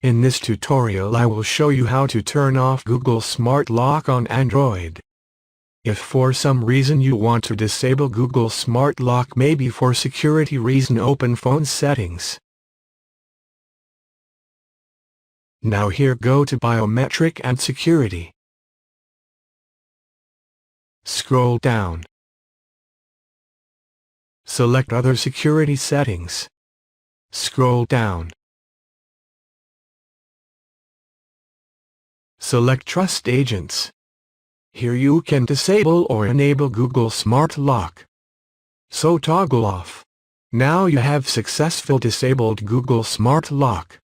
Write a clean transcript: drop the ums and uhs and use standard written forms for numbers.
In this tutorial I will show you how to turn off Google Smart Lock on Android. If for some reason you want to disable Google Smart Lock, maybe for security reason, open Phone Settings. Now here go to Biometric and Security. Scroll down. Select Other Security Settings. Scroll down. Select Trust Agents. Here you can disable or enable Google Smart Lock. So toggle off. Now you have successfully disabled Google Smart Lock.